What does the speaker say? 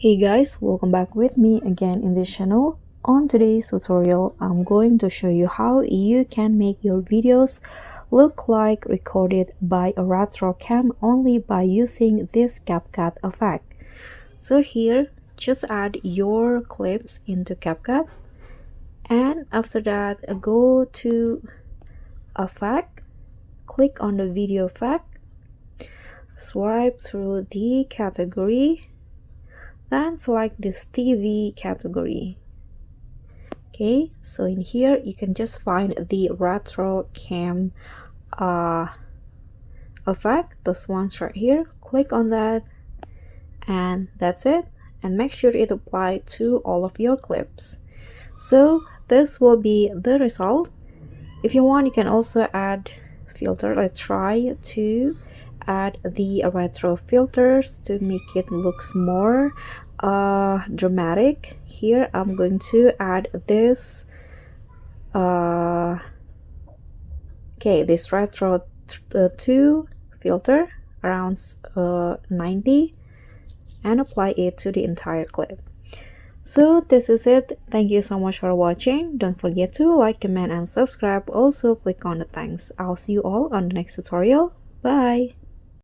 Hey guys, welcome back with me again in this channel. On today's tutorial, I'm going to show you how you can make your videos look like recorded by a retro cam only by using this CapCut effect. So here, just add your clips into CapCut, and after that go to effect, click on the video effect, swipe through the category, then select this TV category. Okay, so in here you can just find the retro cam effect, this one's right here. Click on that and that's it, and make sure it applies to all of your clips. So this will be the result. If you want, you can also add filter. Let's try to add the retro filters to make it looks more dramatic. Here I'm going to add this this retro 2 filter around 90 and apply it to the entire clip. So this is it. Thank you so much for watching. Don't forget to like, comment and subscribe. Also click on the thanks. I'll see you all on the next tutorial. Bye.